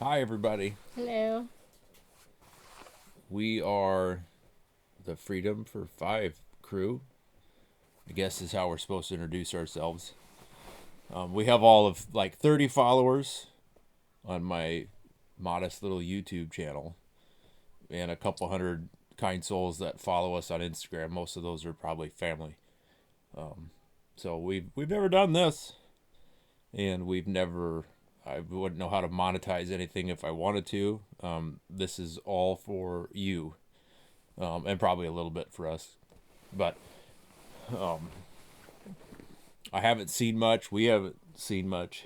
Hi, everybody. Hello. We are the Freedom for Five crew. I guess is how we're supposed to introduce ourselves. We have all of like 30 followers on my modest little YouTube channel and a couple hundred kind souls that follow us on Instagram. Most of those are probably family. So we've never done this, and we've never. I wouldn't know how to monetize anything if I wanted to. This is all for you, and probably a little bit for us. But I haven't seen much. We haven't seen much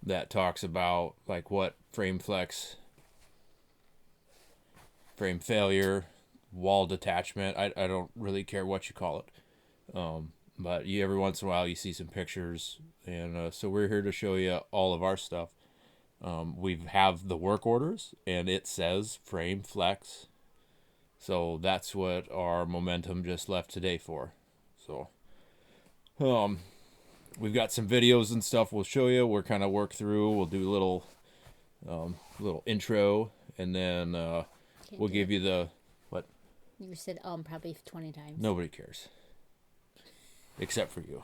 that talks about like what frame flex, frame failure, wall detachment. I don't really care what you call it. But you every once in a while you see some pictures, and so we're here to show you all of our stuff. We have the work orders, and it says frame flex. So that's what our momentum just left today for. So um, we've got some videos and stuff we'll show you. We're kind of work through. We'll do a little intro, and then Can't we'll do give it. you the what. You said probably 20 times. Nobody cares except for you.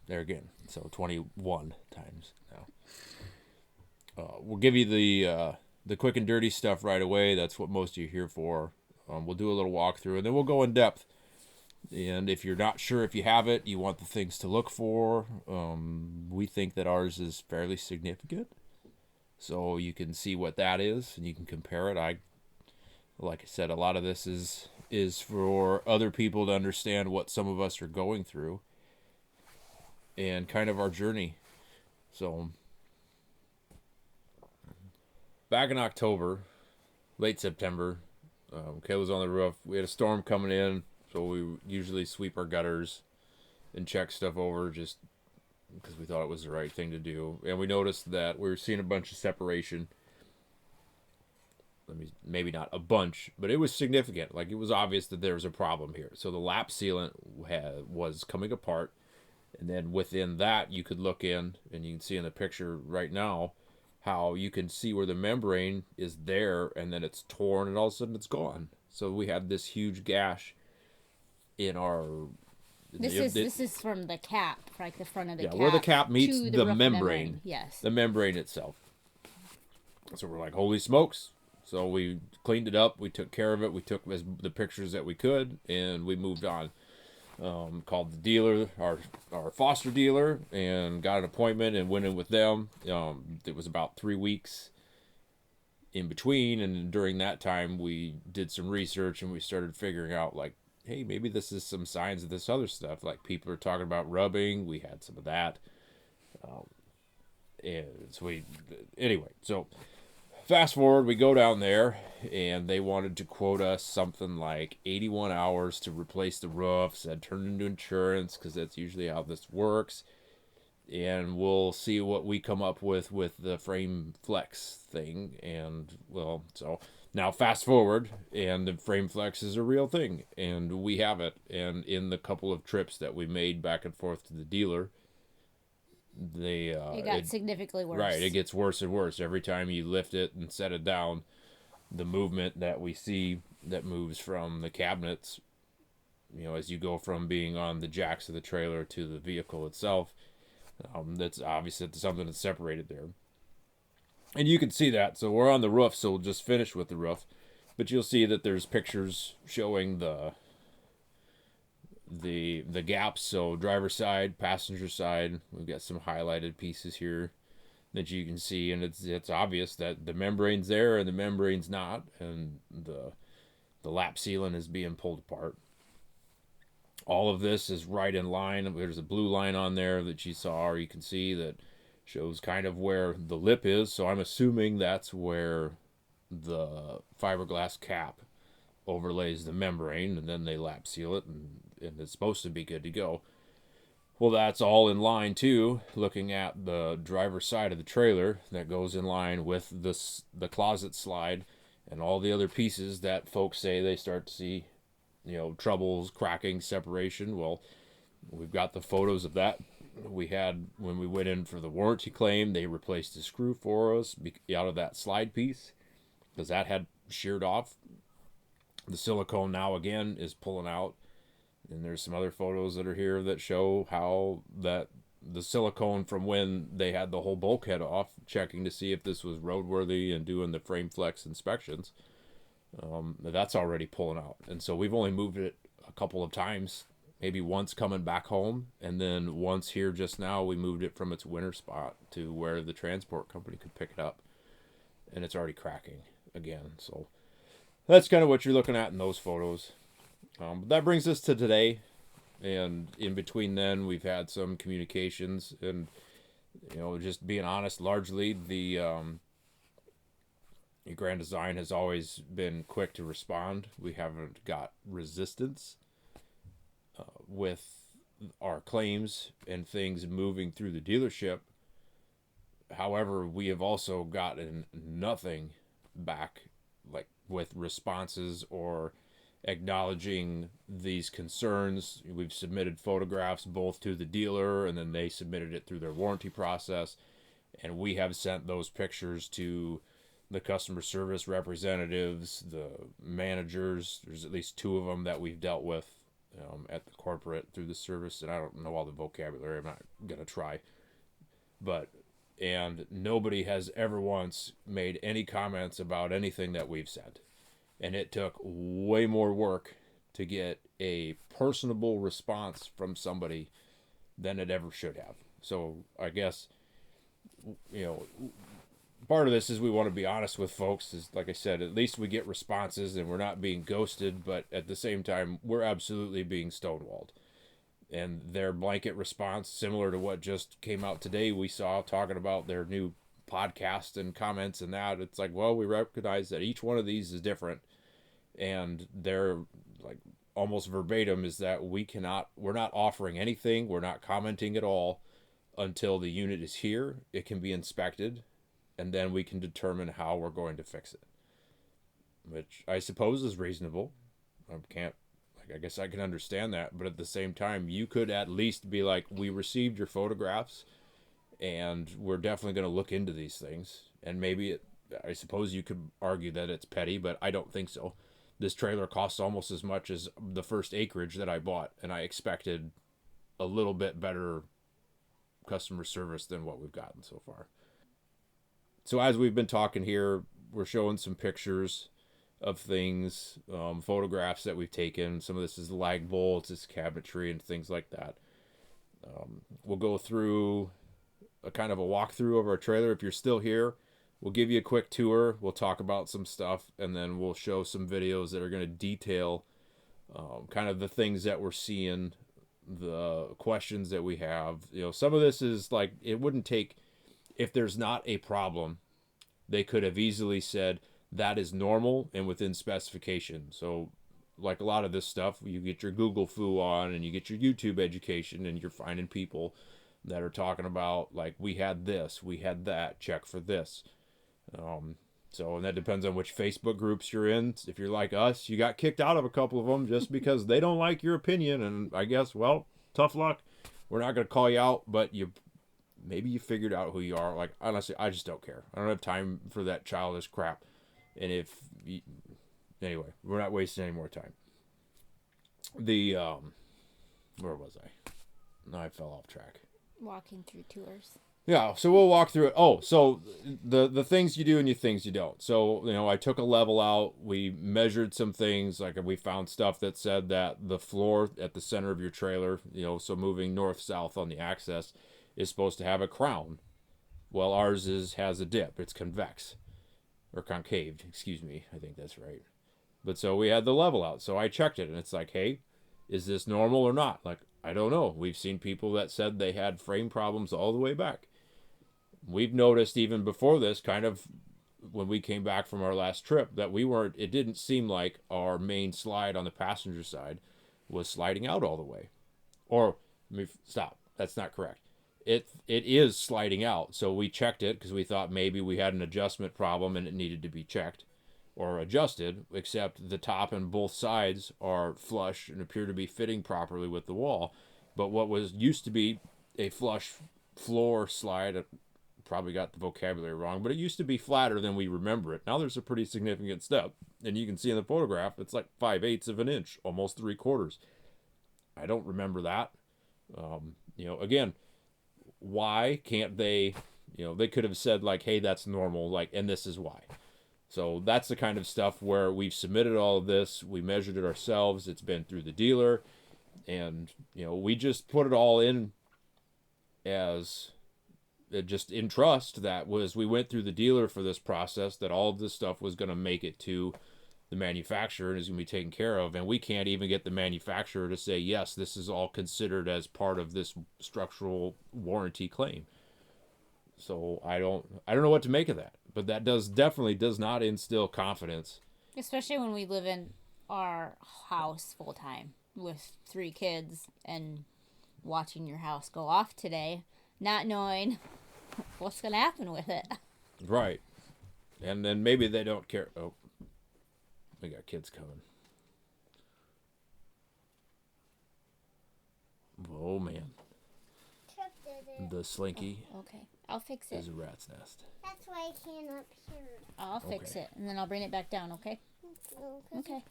There again, so 21 times now. We'll give you the quick and dirty stuff right away. That's what most of you are here for. We'll do a little walkthrough, and then we'll go in depth. And if you're not sure if you have it, you want the things to look for. We think that ours is fairly significant, so you can see what that is and you can compare it. Like I said, a lot of this is for other people to understand what some of us are going through and kind of our journey. So back in October, late September, Kayla was on the roof. We had a storm coming in, so we usually sweep our gutters and check stuff over just because we thought it was the right thing to do. And we noticed that we were seeing a bunch of separation. Maybe not a bunch, but it was significant. Like it was obvious that there was a problem here. So the lap sealant was coming apart, and then within that you could look in, and you can see in the picture right now how you can see where the membrane is there, and then it's torn, and all of a sudden it's gone. So we had this huge gash in our This is from the cap, like the front of the yeah, where the cap cap meets to the the roof membrane. membrane, Yes. the membrane itself. So we're like, holy smokes. So we cleaned it up. We took care of it. We took the pictures that we could, and we moved on. Called the dealer, our foster dealer, and got an appointment and went in with them. It was about 3 weeks in between, and during that time, we did some research and we started figuring out like, hey, maybe this is some signs of this other stuff. Like people are talking about rubbing. We had some of that, and so anyway, so fast forward, we go down there, and they wanted to quote us something like 81 hours to replace the roof. Said turn into insurance because that's usually how this works. And we'll see what we come up with the frame flex thing. And well, so now fast forward, and the frame flex is a real thing, and we have it. And in the couple of trips that we made back and forth to the dealer, they It got significantly right, it worse. gets worse and worse every time you lift it and set it down. The movement that we see that moves from the cabinets, as you go from being on the jacks of the trailer to the vehicle itself, that's obviously something that's separated there. And you can see that. So we're on the roof, so we'll just finish with the roof. But you'll see that there's pictures showing the gaps. So driver side, passenger side, we've got some highlighted pieces here that you can see, and it's obvious that the membrane's there and the membrane's not, and the lap sealant is being pulled apart. All of this is right in line. There's a blue line on there that you saw, or you can see that shows kind of where the lip is. So I'm assuming that's where the fiberglass cap overlays the membrane, and then they lap seal it, and it's supposed to be good to go. Well, that's all in line too. Looking at the driver's side of the trailer, that goes in line with the closet slide and all the other pieces that folks say they start to see, troubles, cracking, separation. Well, we've got the photos of that we had, when we went in for the warranty claim, they replaced the screw for us out of that slide piece because that had sheared off. The silicone now again is pulling out, and there's some other photos that are here that show how that the silicone from when they had the whole bulkhead off, checking to see if this was roadworthy and doing the frame flex inspections, that's already pulling out. And so we've only moved it a couple of times, maybe once coming back home, and then once here just now we moved it from its winter spot to where the transport company could pick it up, and it's already cracking again. So that's kind of what you're looking at in those photos. But that brings us to today, and in between then we've had some communications, and just being honest, largely the Grand Design has always been quick to respond. We haven't got resistance with our claims and things moving through the dealership. However, we have also gotten nothing back, like with responses or acknowledging these concerns. We've submitted photographs both to the dealer, and then they submitted it through their warranty process, and we have sent those pictures to the customer service representatives, the managers. There's at least 2 of them that we've dealt with at the corporate through the service, and I don't know all the vocabulary, I'm not gonna try, and nobody has ever once made any comments about anything that we've said. And it took way more work to get a personable response from somebody than it ever should have. So I guess, part of this is we want to be honest with folks. Is, like I said, at least we get responses and we're not being ghosted, but at the same time, we're absolutely being stonewalled. And their blanket response, similar to what just came out today, we saw talking about their new podcast and comments and that, it's like, well, we recognize that each one of these is different, and they're like almost verbatim is that we're not offering anything, we're not commenting at all until the unit is here, it can be inspected, and then we can determine how we're going to fix it, which I suppose is reasonable. I guess I can understand that, but at the same time, you could at least be like, we received your photographs, and we're definitely going to look into these things. And maybe I suppose you could argue that it's petty, but I don't think so. This trailer costs almost as much as the first acreage that I bought, and I expected a little bit better customer service than what we've gotten so far. So as we've been talking here, we're showing some pictures of things, photographs that we've taken. Some of this is lag bolts, it's cabinetry and things like that. We'll go through a kind of a walkthrough of our trailer. If you're still here, we'll give you a quick tour. We'll talk about some stuff, and then we'll show some videos that are going to detail kind of the things that we're seeing, the questions that we have. Some of this is like, it wouldn't take, if there's not a problem, they could have easily said, that is normal and within specification. So like a lot of this stuff, you get your Google foo on and you get your YouTube education, and you're finding people that are talking about, like, we had this, we had that, check for this. And that depends on which Facebook groups you're in. If you're like us, you got kicked out of a couple of them just because they don't like your opinion, and I guess, well, tough luck. We're not going to call you out, but maybe you figured out who you are. Like, honestly, I just don't care. I don't have time for that childish crap. And anyway, we're not wasting any more time. Where was I? No, I fell off track. Walking through tours. Yeah, so we'll walk through it. Oh, so the things you do and the things you don't. So, I took a level out. We measured some things. Like, we found stuff that said that the floor at the center of your trailer, so moving north-south on the axis, is supposed to have a crown. Well, ours has a dip. It's convex. Or concave, excuse me. I think that's right. But so we had the level out. So I checked it, and it's like, hey, is this normal or not? Like, I don't know. We've seen people that said they had frame problems all the way back. We've noticed even before this, kind of when we came back from our last trip, that it didn't seem like our main slide on the passenger side was sliding out all the way. Or, stop. That's not correct. It is sliding out. So we checked it because we thought maybe we had an adjustment problem and it needed to be checked or adjusted, except the top and both sides are flush and appear to be fitting properly with the wall. But what was used to be a flush floor slide. I probably got the vocabulary wrong, but it used to be flatter than we remember it. Now there's a pretty significant step, and you can see in the photograph it's like 5/8 of an inch, almost 3/4. I don't remember that. Again, why can't they? They could have said like, "Hey, that's normal," like, and this is why. So that's the kind of stuff where we've submitted all of this, we measured it ourselves, it's been through the dealer, and we just put it all in as just in trust that was we went through the dealer for this process, that all of this stuff was going to make it to the manufacturer and is going to be taken care of, and we can't even get the manufacturer to say yes, this is all considered as part of this structural warranty claim. So I don't know what to make of that, but that definitely does not instill confidence, especially when we live in our house full time with 3 kids and watching your house go off today, not knowing what's going to happen with it. Right. And then maybe they don't care. Oh, we got kids coming. Oh man. The slinky. Oh, okay, I'll fix it. Is a rat's nest. That's why I came up here. I'll fix it, and then I'll bring it back down, okay? Okay.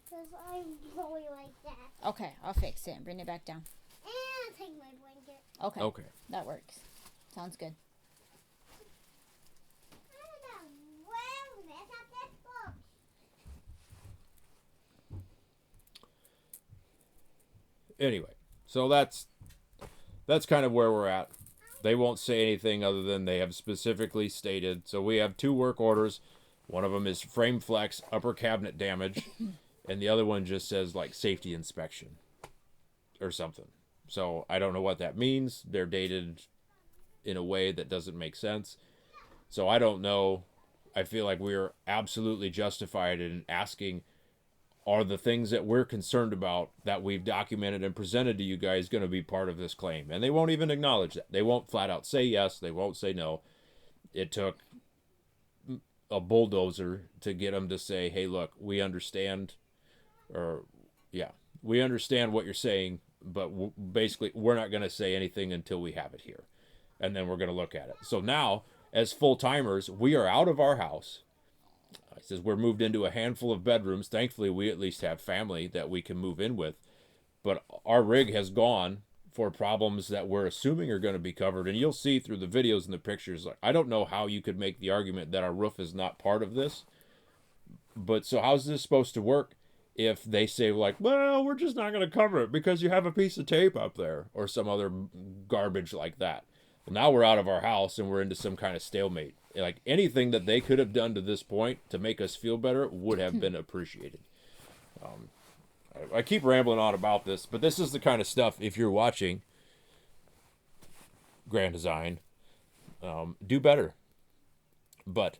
Because I'm really like that. Okay, I'll fix it and bring it back down. And I'll take my blanket. Okay. Okay. That works. Sounds good. Anyway, so that's kind of where we're at. They won't say anything other than they have specifically stated. So we have 2 work orders. One of them is frame flex, upper cabinet damage, and the other one just says like safety inspection or something. So I don't know what that means. They're dated in a way that doesn't make sense. So I don't know. I feel like we're absolutely justified in asking, are the things that we're concerned about that we've documented and presented to you guys going to be part of this claim? And they won't even acknowledge that. They won't flat out say yes. They won't say no. It took a bulldozer to get them to say, hey, look, we understand. We understand what you're saying, but basically we're not going to say anything until we have it here. And then we're going to look at it. So now, as full-timers, we are out of our house. He says we're moved into a handful of bedrooms. Thankfully, we at least have family that we can move in with. But our rig has gone for problems that we're assuming are going to be covered. And you'll see through the videos and the pictures, like, I don't know how you could make the argument that our roof is not part of this. But so how's this supposed to work if they say, like, well, we're just not going to cover it because you have a piece of tape up there or some other garbage like that? Well, now we're out of our house and we're into some kind of stalemate. Like, anything that they could have done to this point to make us feel better would have been appreciated. I keep rambling on about this, but this is the kind of stuff, if you're watching Grand Design, do better. But,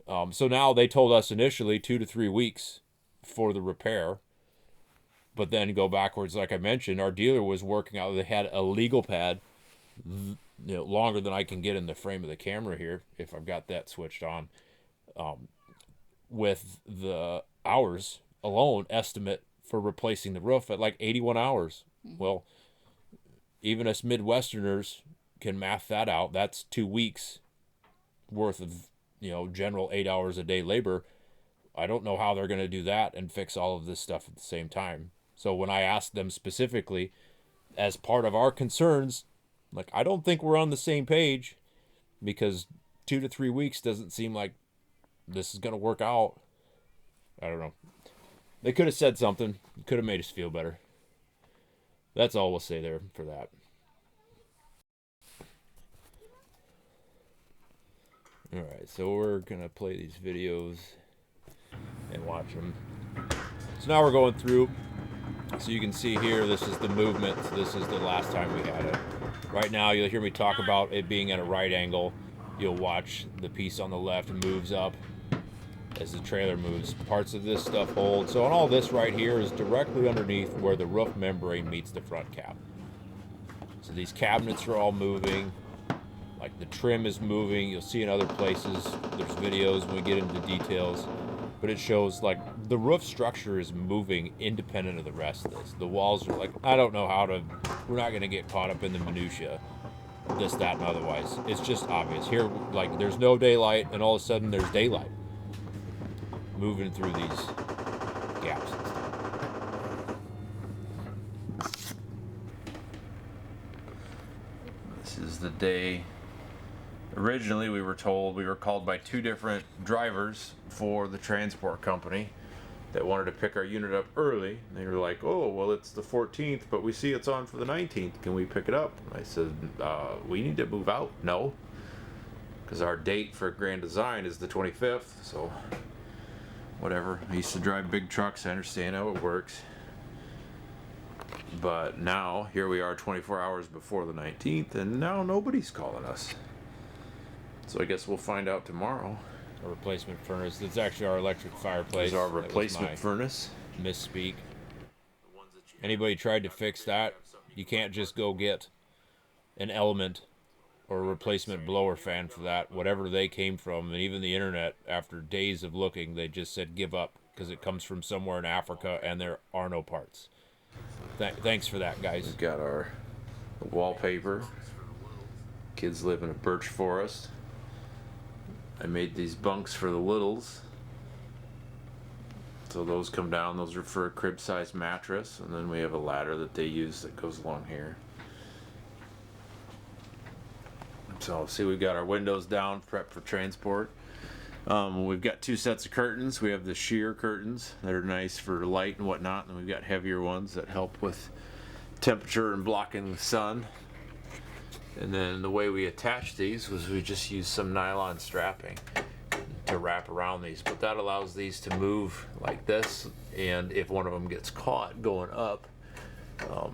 so now they told us initially 2 to 3 weeks for the repair, but then go backwards. Like I mentioned, our dealer was working out, they had a legal pad, longer than I can get in the frame of the camera here, if I've got that switched on, with the hours alone estimate for replacing the roof at like 81 hours. Mm-hmm. Well, even us Midwesterners can math that out. That's 2 weeks worth of, general 8 hours a day labor. I don't know how they're going to do that and fix all of this stuff at the same time. So when I asked them specifically, as part of our concerns, like, I don't think we're on the same page, because 2 to 3 weeks doesn't seem like this is going to work out. I don't know. They could have said something. Could have made us feel better. That's all we'll say there for that. All right, so we're going to play these videos and watch them. So now we're going through. So you can see here, this is the movement. This is the last time we had it. Right now, you'll hear me talk about it being at a right angle. You'll watch the piece on the left moves up as the trailer moves. Parts of this stuff hold. So on all this right here is directly underneath where the roof membrane meets the front cap. So these cabinets are all moving. Like, the trim is moving. You'll see in other places, there's videos when we get into details. but it shows like the roof structure is moving independent of the rest of this. The walls are like, I don't know how to, we're not going to get caught up in the minutia, this, that, and otherwise. It's just obvious. Here, like, there's no daylight, and all of a sudden there's daylight moving through these gaps and stuff. This is the day. Originally, we were told, we were called by 2 different drivers for the transport company that wanted to pick our unit up early. And they were like, oh, well, it's the 14th, but we see it's on for the 19th. Can we pick it up? And I said, we need to move out. No, because our date for Grand Design is the 25th. So whatever. I used to drive big trucks. I understand how it works. But now, here we are 24 hours before the 19th, and now nobody's calling us. So I guess we'll find out tomorrow. A replacement furnace. That's actually our electric fireplace. There's our replacement furnace. Misspeak. Anybody tried to fix that, you can't just go get an Element or a replacement blower fan for that. Whatever they came from, and even the internet, after days of looking, they just said give up because it comes from somewhere in Africa and there are no parts. Thanks for that, guys. We've got our wallpaper. Kids live in a birch forest. I made these bunks for the littles. So those come down. Those are for a crib-sized mattress. And then we have a ladder that they use that goes along here. So see, we've got our windows down, prepped for transport. We've got 2 sets of curtains. We have the sheer curtains that are nice for light and whatnot. And we've got heavier ones that help with temperature and blocking the sun. And then the way we attach these was we just used some nylon strapping to wrap around these. But that allows these to move like this. And if one of them gets caught going up,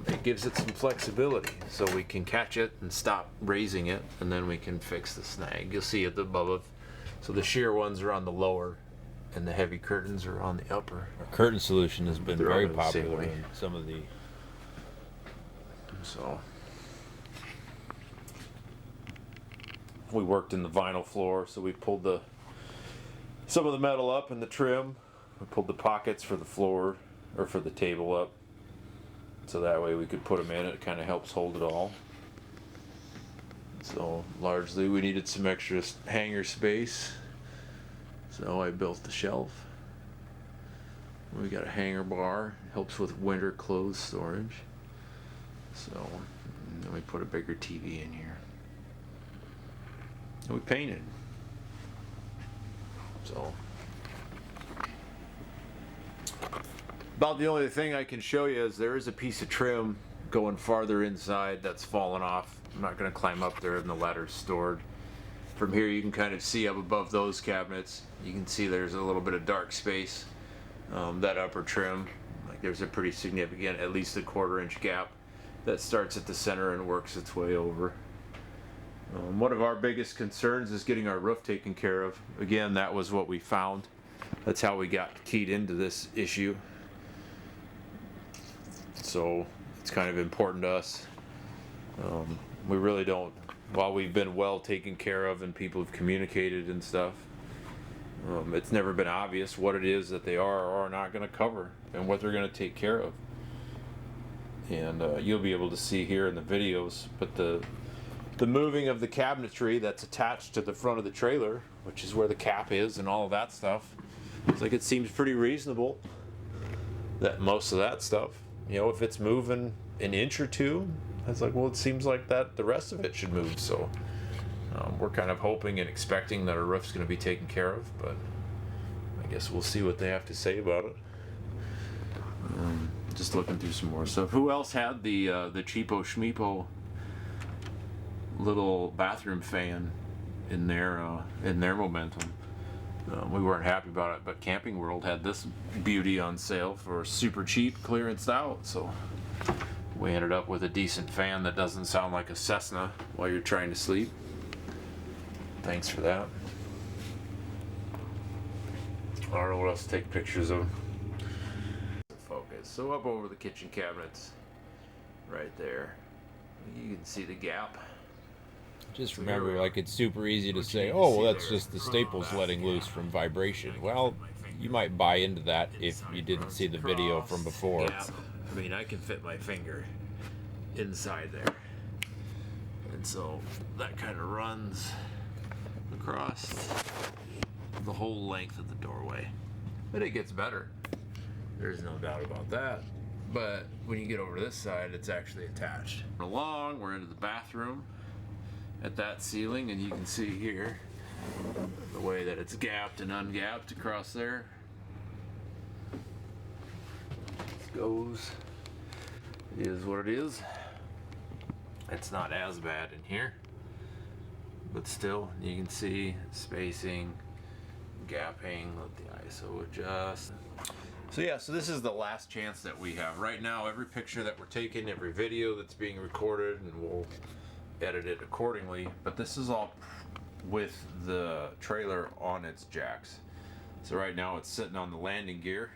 it gives it some flexibility. So we can catch it and stop raising it. And then we can fix the snag. You'll see it above it. So the sheer ones are on the lower and the heavy curtains are on the upper. Our curtain solution has been very popular in some of the... So... we worked in the vinyl floor, so we pulled some of the metal up in the trim. We pulled the pockets for the floor, or for the table up. So that way we could put them in. It kind of helps hold it all. So largely we needed some extra hanger space. So I built the shelf. We got a hanger bar. Helps with winter clothes storage. So and then we put a bigger TV in here. We painted. So about the only thing I can show you is there is a piece of trim going farther inside that's fallen off. I'm not going to climb up there, and the ladder's stored. From here you can kind of see up above those cabinets. You can see there's a little bit of dark space. That upper trim, like there's a pretty significant, at least a 1/4 inch gap that starts at the center and works its way over. One of our biggest concerns is getting our roof taken care of. Again, that was what we found. That's how we got keyed into this issue. So it's kind of important to us. We really don't, while we've been well taken care of and people have communicated and stuff, it's never been obvious what it is that they are or are not going to cover and what they're going to take care of. And you'll be able to see here in the videos, but the moving of the cabinetry that's attached to the front of the trailer, which is where the cap is and all of that stuff, it's like it seems pretty reasonable that most of that stuff, you know, if it's moving an inch or two, it's like, well, it seems like that the rest of it should move. So we're kind of hoping and expecting that our roof's going to be taken care of, but I guess we'll see what they have to say about it. Just looking through some more stuff. Who else had the cheapo schmeepo little bathroom fan in their Momentum? We weren't happy about it, but Camping World had this beauty on sale for super cheap, clearanced out. So we ended up with a decent fan that doesn't sound like a Cessna while you're trying to sleep. Thanks for that. I don't know what else to take pictures of. Focus. So up over the kitchen cabinets, right there, you can see the gap. Just remember, like, it's super easy to say, oh, well, that's just the staples letting loose from vibration. Well, You might buy into that if you didn't see the video from before. Yeah. I mean, I can fit my finger inside there. And so that kind of runs across the whole length of the doorway. But it gets better. There's no doubt about that. But when you get over to this side, it's actually attached. Along, we're into the bathroom at that ceiling, and you can see here the way that it's gapped and ungapped across there. This goes. It is what it is. It's not as bad in here, but still you can see spacing, gapping. Let the ISO adjust. So yeah, so this is the last chance that we have. Right now, every picture that we're taking, every video that's being recorded, and we'll edit it accordingly, but this is all with the trailer on its jacks. So right now it's sitting on the landing gear,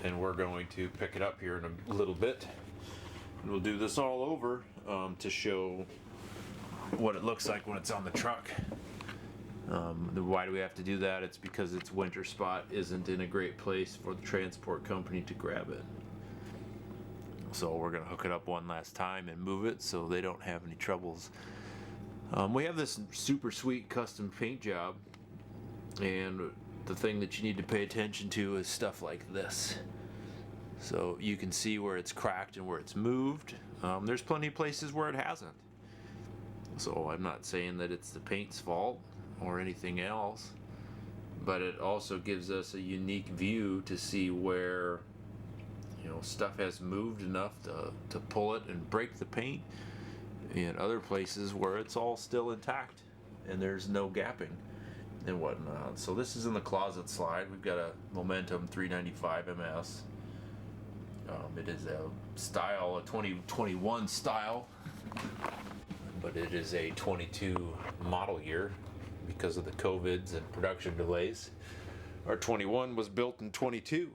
and we're going to pick it up here in a little bit. And we'll do this all over to show what it looks like when it's on the truck. Why do we have to do that? It's because its winter spot isn't in a great place for the transport company to grab it. So we're gonna hook it up one last time and move it so they don't have any troubles. We have this super sweet custom paint job, and the thing that you need to pay attention to is stuff like this. So you can see where it's cracked and where it's moved. There's plenty of places where it hasn't. So I'm not saying that it's the paint's fault or anything else, but it also gives us a unique view to see where, you know, stuff has moved enough to pull it and break the paint, and other places where it's all still intact and there's no gapping and whatnot. So this is in the closet slide. We've got a Momentum 395 MS. It is a style, a 2021 style, but it is a 22 model year because of the COVIDs and production delays. Our 21 was built in 22.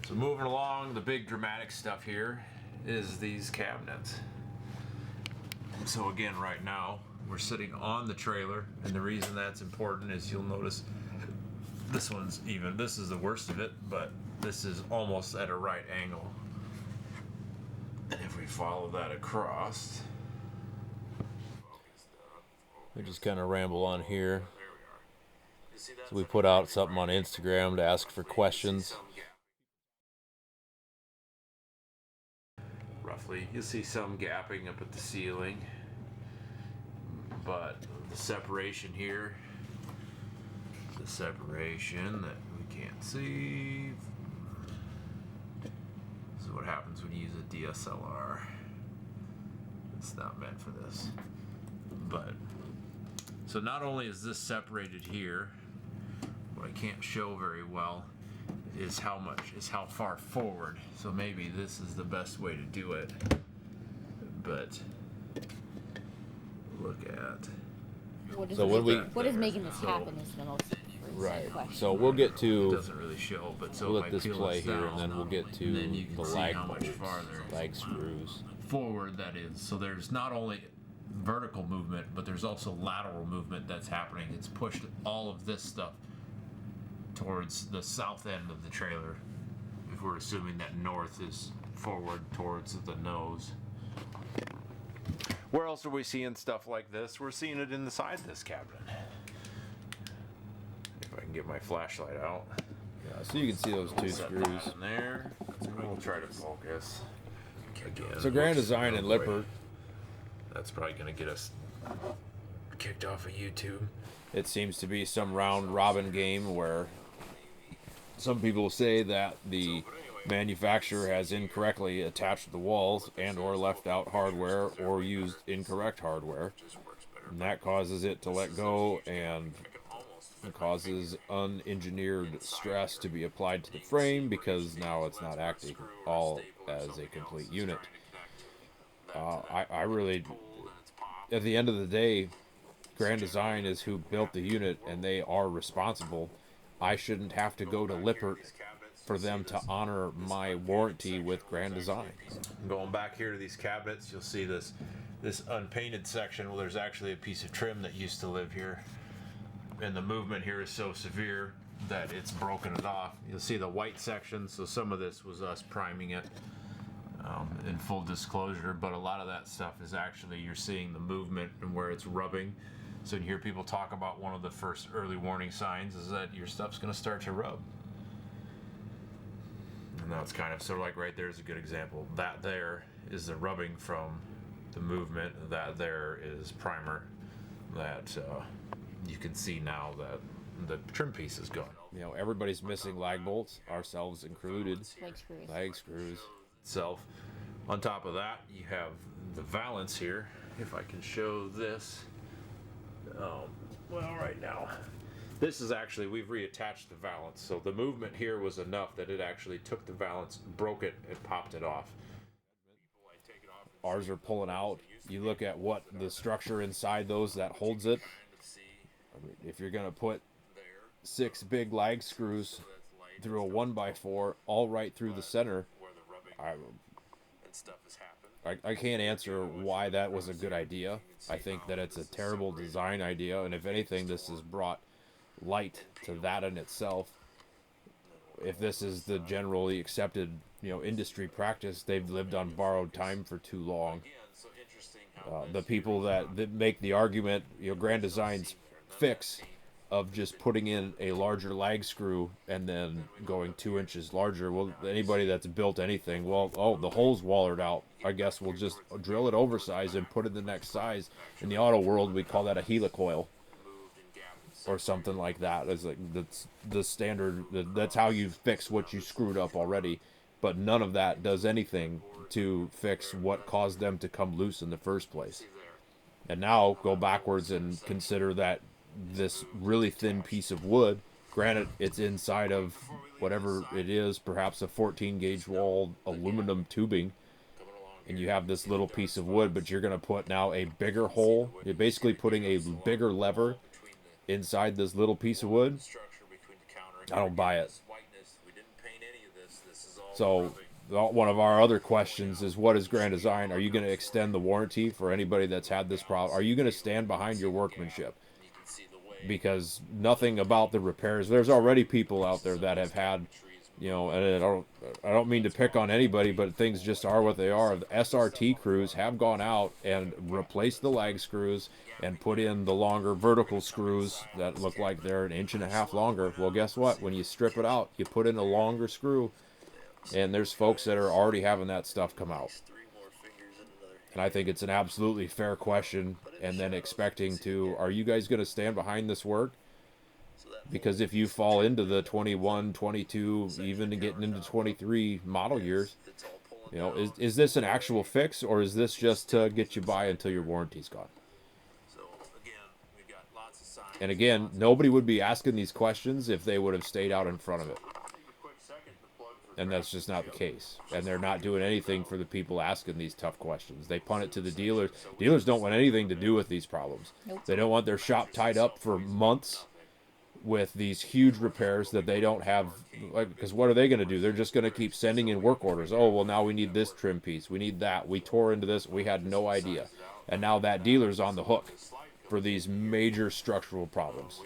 So moving along, the big dramatic stuff here is these cabinets. So again, right now we're sitting on the trailer, and the reason that's important is you'll notice this one's even, this is the worst of it, but this is almost at a right angle. And if we follow that across, We just kind of ramble on here. So we put out something on Instagram to ask for questions. roughly, you'll see some gapping up at the ceiling, but the separation here, the separation that we can't see. This is what happens when you use a DSLR. It's not meant for this. But, so not only is this separated here, what I can't show very well is how far forward. So maybe this is the best way to do it. But look at. What is making this happen is the most Right. question. So we'll get It to, doesn't really show, but so we'll if let I this peel play this here, down, and then we'll get to then you can the see lag how much bolts, farther lag screws. forward that is. So there's not only vertical movement, but there's also lateral movement that's happening. It's pushed all of this stuff towards the south end of the trailer, if we're assuming that north is forward towards the nose. Where else are we seeing stuff like this? We're seeing it in the side of this cabinet. If I can get my flashlight out. Yeah, so you can see those two Set that screws. in there. We'll try to focus. Again, So Grand whoops. Design and Oh, boy. Lippert, That's probably going to get us kicked off of YouTube. it seems to be some round robin game where some people say that the manufacturer has incorrectly attached the walls and or left out hardware or used incorrect hardware, and that causes it to let go and causes unengineered stress to be applied to the frame because now it's not acting all as a complete unit. I really, at the end of the day, Grand Design is who built the unit and they are responsible. I shouldn't have to go to Lippert for them to honor my warranty with Grand Design. Going back here to these cabinets, you'll see this unpainted section. Well, there's actually a piece of trim that used to live here. and the movement here is so severe that it's broken it off. You'll see the white section, so some of this was us priming it in full disclosure, but a lot of that stuff is actually, you're seeing the movement and where it's rubbing. So you hear people talk about one of the first early warning signs is that your stuff's going to start to rub. And that's kind of, so like right there's a good example. That there is the rubbing from the movement. That there is primer. That you can see now that the trim piece is gone. You know, everybody's missing lag bolts, ourselves included. Leg screws. Itself. On top of that, you have the valance here. If I can show this. Well, right now, this is actually, we've reattached the valance. So the movement here was enough that it actually took the valance, broke it, and popped it off. Ours are pulling out. You look at what the structure inside those that holds it. I mean, if you're going to put 6 big lag screws through a 1x4 all right through the center, I can't answer why that was a good idea. I think that it's a terrible design idea, and if anything, this has brought light to that in itself. If this is the generally accepted, industry practice, they've lived on borrowed time for too long. The people that make the argument, Grand Design's fix of just putting in a larger lag screw and then going 2 inches larger. Well, anybody that's built anything, the hole's wallered out. I guess we'll just drill it oversized and put it the next size. In the auto world, we call that a helicoil or something like that. It's like that's the standard. That's how you fix what you screwed up already. But none of that does anything to fix what caused them to come loose in the first place. And now go backwards and consider that this really thin piece of wood, granted it's inside of whatever it is, perhaps a 14 gauge wall aluminum tubing, and you have this little piece of wood, but you're going to put now a bigger hole. You're basically putting a bigger lever inside this little piece of wood. I don't buy it. So one of our other questions is, what is Grand Design? Are you going to extend the warranty for anybody that's had this problem? Are you going to stand behind your workmanship? Because nothing about the repairs, there's already people out there that have had, and I don't mean to pick on anybody, but things just are what they are. The SRT crews have gone out and replaced the lag screws and put in the longer vertical screws that look like they're 1.5 inches longer. Well, guess what? When you strip it out, you put in a longer screw, and there's folks that are already having that stuff come out. And I think it's an absolutely fair question, and then expecting are you guys going to stand behind this work? Because if you fall into the 21, 22, even getting into 23 model years, is this an actual fix, or is this just to get you by until your warranty's gone? And again, nobody would be asking these questions if they would have stayed out in front of it. And that's just not the case. And they're not doing anything for the people asking these tough questions. They punt it to the dealers. Dealers don't want anything to do with these problems. Nope. They don't want their shop tied up for months with these huge repairs that they don't have. Because what are they going to do? They're just going to keep sending in work orders. Oh, well, now we need this trim piece. We need that. We tore into this. We had no idea. And now that dealer's on the hook for these major structural problems.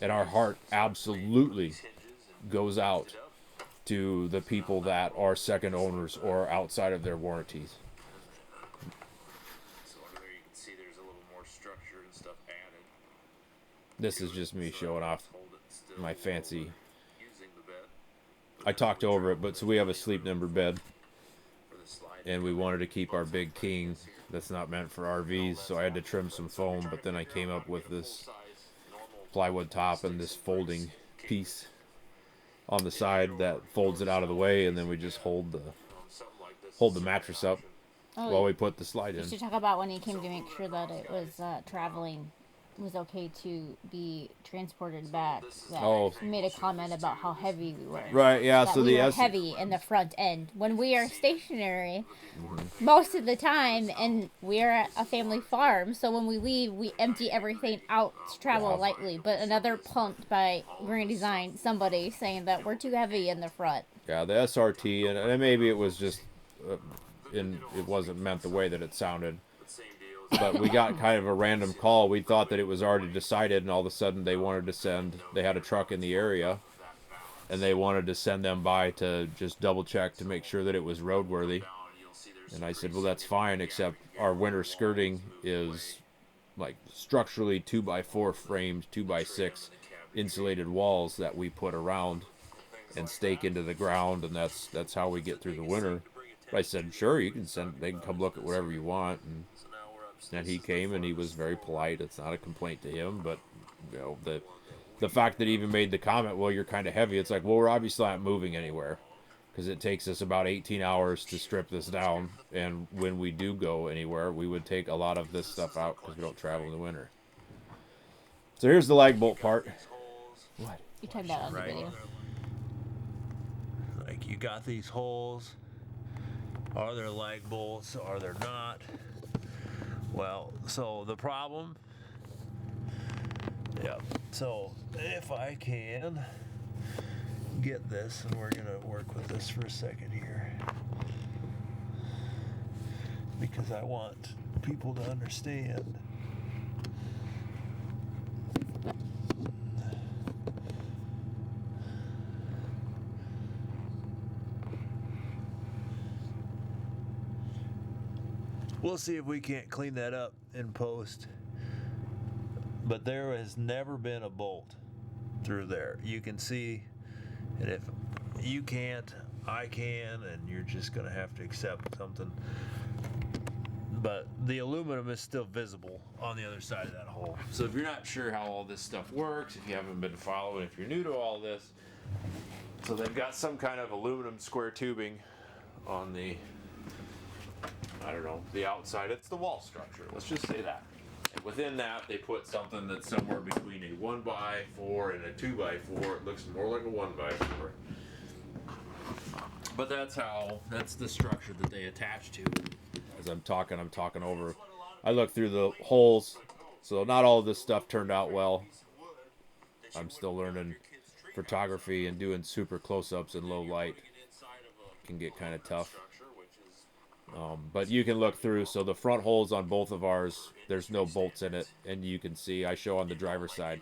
And our heart absolutely goes out to the people that are second owners or outside of their warranties. So under there you can see there's a little more structure and stuff added. This is just me showing off my fancy. I talked over it, but so we have a Sleep Number bed, and we wanted to keep our big king that's not meant for RVs, so I had to trim some foam, but then I came up with this plywood top and this folding piece on the side that folds it out of the way, and then we just hold the mattress up while we put the slide in. You should talk about when he came to make sure that it was traveling was okay to be transported back. He made a comment about how heavy we were. Right, yeah. That So we were heavy in the front end. When we are stationary, most of the time, and we're a family farm, so when we leave, we empty everything out to travel lightly. But another punt by Grand Design, somebody saying that we're too heavy in the front. Yeah, the SRT, and maybe it was just, it wasn't meant the way that it sounded. but we got kind of a random call. We thought that it was already decided, and all of a sudden they wanted to send. They had a truck in the area, and they wanted to send them by to just double check to make sure that it was roadworthy. And I said, well, that's fine, except our winter skirting is like structurally 2x4 framed 2x6 insulated walls that we put around and stake into the ground, and that's how we get through the winter. But I said, sure, you can send. They can come look at whatever you want, and he came, and he was very polite. It's not a complaint to him, but you know the fact that he even made the comment, well, you're kind of heavy. It's like, well, we're obviously not moving anywhere, because it takes us about 18 hours to strip this down, and when we do go anywhere, we would take a lot of this stuff out because we don't travel in the winter. So here's the lag bolt part. What? You talked about it on the video. Like, you got these holes. Are there lag bolts? Are there not? Well, so the problem. Yeah. So if I can get this, and we're gonna work with this for a second here, because I want people to understand. We'll see if we can't clean that up in post. But there has never been a bolt through there. You can see, and if you can't, I can, and you're just gonna have to accept something. But the aluminum is still visible on the other side of that hole. So if you're not sure how all this stuff works, if you haven't been following, if you're new to all this, so they've got some kind of aluminum square tubing on the, I don't know, the outside. It's the wall structure. Let's just say that. And within that, they put something that's somewhere between a 1x4 and a 2x4. It looks more like a 1x4. But that's the structure that they attach to. As I'm talking over. I look through the holes. So not all of this stuff turned out well. I'm still learning photography, and doing super close-ups in low light can get kind of tough. But you can look through. So the front holes on both of ours, there's no bolts in it, and you can see, I show on the driver's side,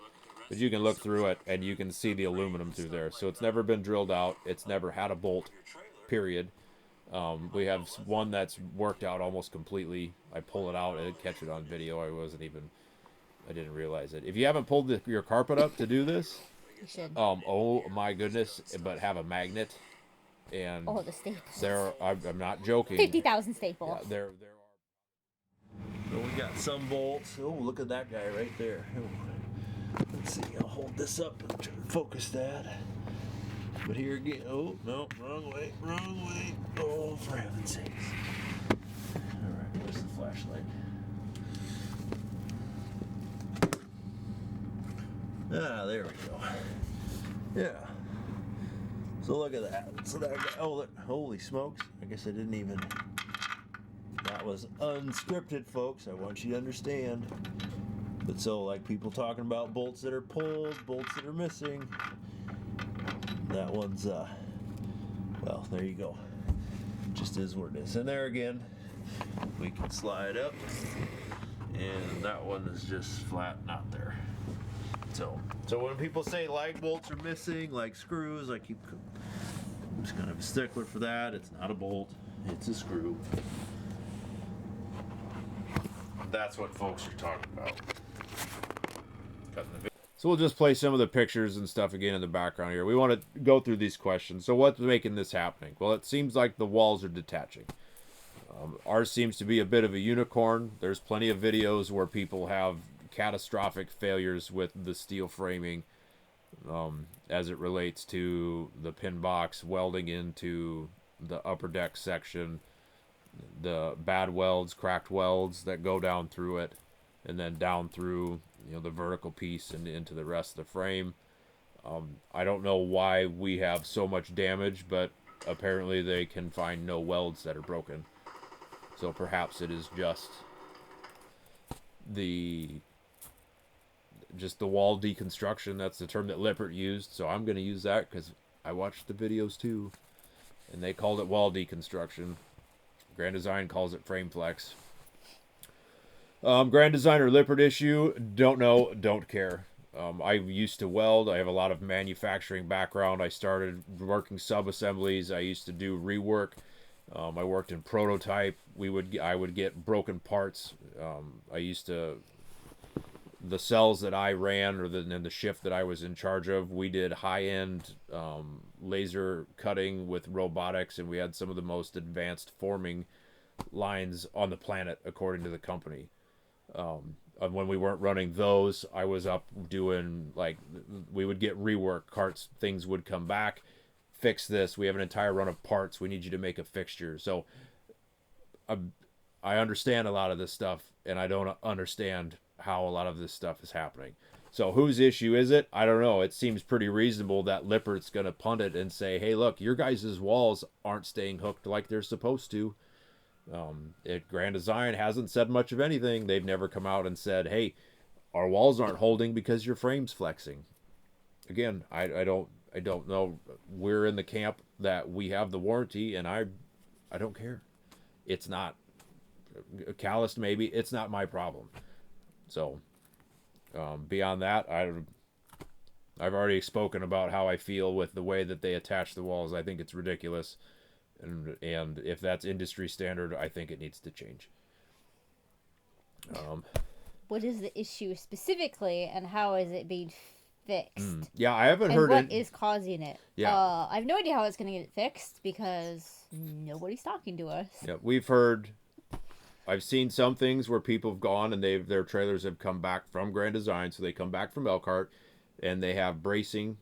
but you can look through it and you can see the aluminum through there. So it's never been drilled out. It's never had a bolt, period. We have one that's worked out almost completely. I pull it out and catch it on video. I didn't realize it. If you haven't pulled your carpet up to do this, You should. oh my goodness, but have a magnet. And Oh, the staples. I'm not joking. 50,000 staples. Yeah, there are. So we got some bolts. Oh, look at that guy right there. Oh. Let's see. I'll hold this up and try to focus that. But here again. Oh no, wrong way, wrong way. Oh, for heaven's sakes! All right, where's the flashlight? Ah, there we go. Yeah. So look at that. So that guy, oh, look, holy smokes. I guess I didn't even, that was unscripted, folks. I want you to understand. But so, like, people talking about bolts that are pulled, bolts that are missing. That one's, well, there you go. Just is what it is. And there again, we can slide up. And that one is just flat not there. So when people say lag bolts are missing, like screws, I'm just kind of a stickler for that. It's not a bolt, it's a screw. That's what folks are talking about. So we'll just play some of the pictures and stuff again in the background here. We want to go through these questions. So what's making this happening? Well, it seems like the walls are detaching. Ours seems to be a bit of a unicorn. There's plenty of videos where people have catastrophic failures with the steel framing as it relates to the pin box welding into the upper deck section, the bad welds, cracked welds that go down through it, and then down through, you know, the vertical piece and into the rest of the frame. I don't know why we have so much damage, but apparently they can find no welds that are broken. So perhaps it is just the wall deconstruction. That's the term that Lippert used, so I'm going to use that because I watched the videos too, and they called it wall deconstruction. Grand Design calls it frame flex. Grand Designer Lippert issue. Don't know. Don't care. I used to weld. I have a lot of manufacturing background. I started working sub assemblies. I used to do rework. I worked in prototype. I would get broken parts. I used to the cells that I ran, or the shift that I was in charge of. We did high end laser cutting with robotics, and we had some of the most advanced forming lines on the planet, according to the company. And when we weren't running those, I was up doing, like, we would get rework carts. Things would come back, fix this. We have an entire run of parts. We need you to make a fixture. So I understand a lot of this stuff, and I don't understand how a lot of this stuff is happening. So whose issue is it? I don't know. It seems pretty reasonable that Lippert's going to punt it and say, hey, look, your guys' walls aren't staying hooked like they're supposed to. Grand Design hasn't said much of anything. They've never come out and said, hey, our walls aren't holding because your frame's flexing. Again, I don't know. We're in the camp that we have the warranty, and I don't care. It's not calloused, maybe. It's not my problem. So beyond that, I've already spoken about how I feel with the way that they attach the walls. I think it's ridiculous. And if that's industry standard, I think it needs to change. What is the issue specifically, and how is it being fixed? Yeah, I haven't And heard what it. is causing it? Yeah. I have no idea how it's going to get fixed because nobody's talking to us. Yeah, I've seen some things where people have gone and their trailers have come back from Grand Design, so they come back from Elkhart, and they have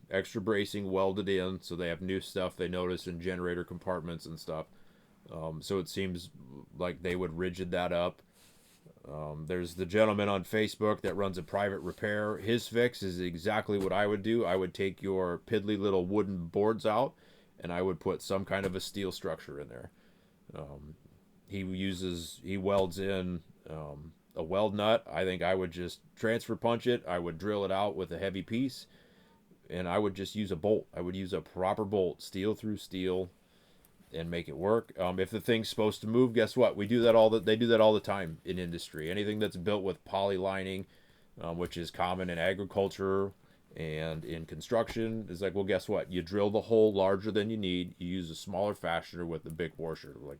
extra bracing welded in, so they have new stuff they notice in generator compartments and stuff. So it seems like they would rigid that up. There's the gentleman on Facebook that runs a private repair. His fix is exactly what I would do. I would take your piddly little wooden boards out, and I would put some kind of a steel structure in there. He welds in a weld nut. I think I would just transfer punch it. I would drill it out with a heavy piece, and I would just use a bolt. I would use a proper bolt, steel through steel, and make it work. If the thing's supposed to move, guess what? They do that all the time in industry. Anything that's built with poly lining, which is common in agriculture and in construction, is like, well, guess what? You drill the hole larger than you need. You use a smaller fastener with a big washer. Like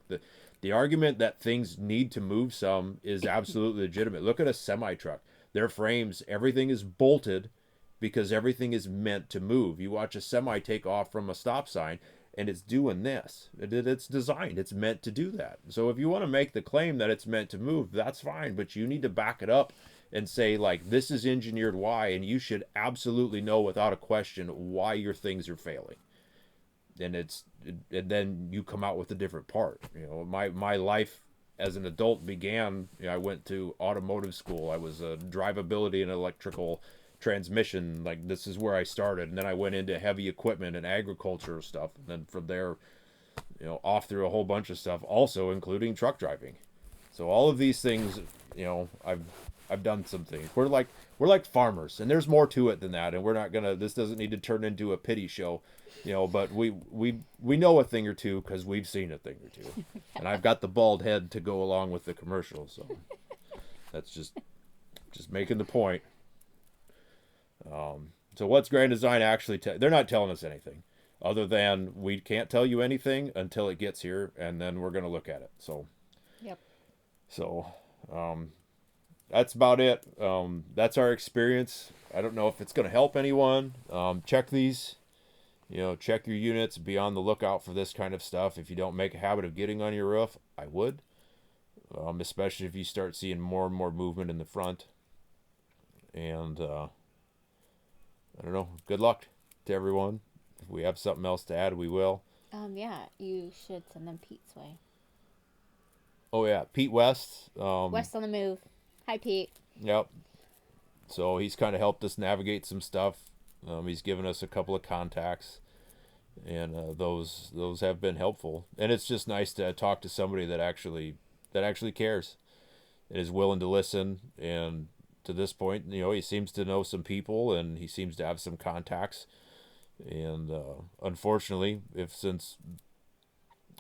the argument that things need to move some is absolutely legitimate. Look at a semi-truck. Their frames, everything is bolted because everything is meant to move. You watch a semi take off from a stop sign, and it's doing this. It's designed. It's meant to do that. So if you want to make the claim that it's meant to move, that's fine. But you need to back it up and say, like, this is engineered why, and you should absolutely know without a question why your things are failing. And then you come out with a different part. My life as an adult began. I went to automotive school. I was a drivability and electrical transmission. Like, this is where I started, and then I went into heavy equipment and agriculture stuff, and then from there, off through a whole bunch of stuff, also including truck driving. So all of these things, I've done some things. We're like farmers, and there's more to it than that. And we're not gonna. This doesn't need to turn into a pity show, But we know a thing or two because we've seen a thing or two, and I've got the bald head to go along with the commercial. So that's just making the point. So what's Grand Design actually? They're not telling us anything, other than we can't tell you anything until it gets here, and then we're gonna look at it. So. Yep. So. That's about it. That's our experience. I don't know if it's going to help anyone. Check these. Check your units. Be on the lookout for this kind of stuff. If you don't make a habit of getting on your roof, I would. Especially if you start seeing more and more movement in the front. And I don't know. Good luck to everyone. If we have something else to add, we will. Yeah, you should send them Pete's way. Oh, yeah. Pete West. West on the move. Hi, Pete. Yep. So he's kind of helped us navigate some stuff. He's given us a couple of contacts, and those have been helpful. And it's just nice to talk to somebody that actually cares and is willing to listen. And to this point, he seems to know some people, and he seems to have some contacts. And unfortunately, since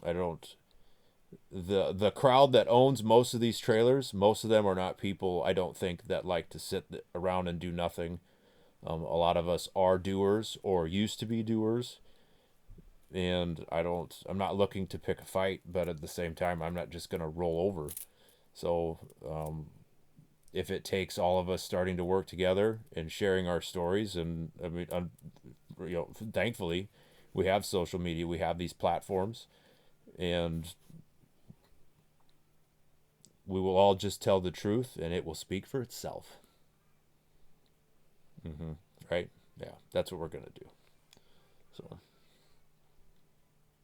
I don't the crowd that owns most of these trailers, most of them are not people, I don't think, that like to sit around and do nothing. A lot of us are doers or used to be doers, and I'm not looking to pick a fight, but at the same time, I'm not just gonna roll over. So if it takes all of us starting to work together and sharing our stories, and I mean, thankfully, we have social media, we have these platforms, and we will all just tell the truth, and it will speak for itself. Right? Yeah, that's what we're gonna do. So,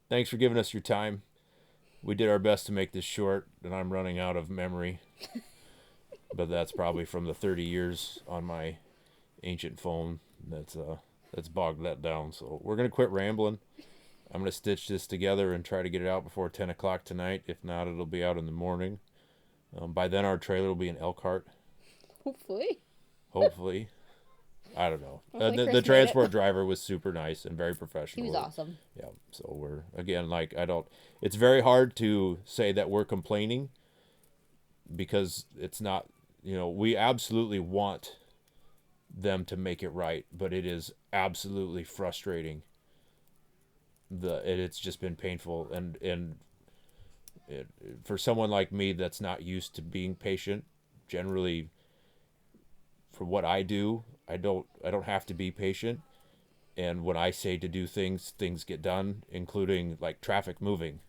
thanks for giving us your time. We did our best to make this short, and I'm running out of memory. But that's probably from the 30 years on my ancient phone that's bogged that down. So we're gonna quit rambling. I'm gonna stitch this together and try to get it out before 10 o'clock tonight. If not, it'll be out in the morning. By then, our trailer will be in Elkhart. Hopefully. I don't know. The transport driver was super nice and very professional. He was awesome. Yeah. So we're, again, like, it's very hard to say that we're complaining, because it's not, we absolutely want them to make it right, but it is absolutely frustrating. It's just been painful, and for someone like me that's not used to being patient, generally, for what I do, I don't have to be patient. And when I say to do things get done, including like traffic moving.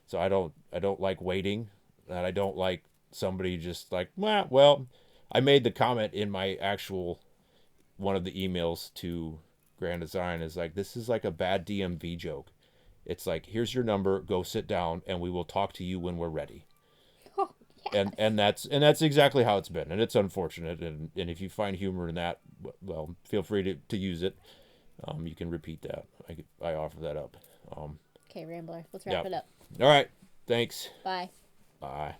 So I don't like waiting, and I don't like somebody just like, well, I made the comment in my actual one of the emails to Grand Design, is like, this is like a bad DMV joke. It's like, here's your number, go sit down, and we will talk to you when we're ready. Oh, yes. And that's exactly how it's been, and it's unfortunate. And if you find humor in that, well, feel free to use it. You can repeat that. I offer that up. Okay, Rambler, let's wrap it up. All right. Thanks. Bye. Bye.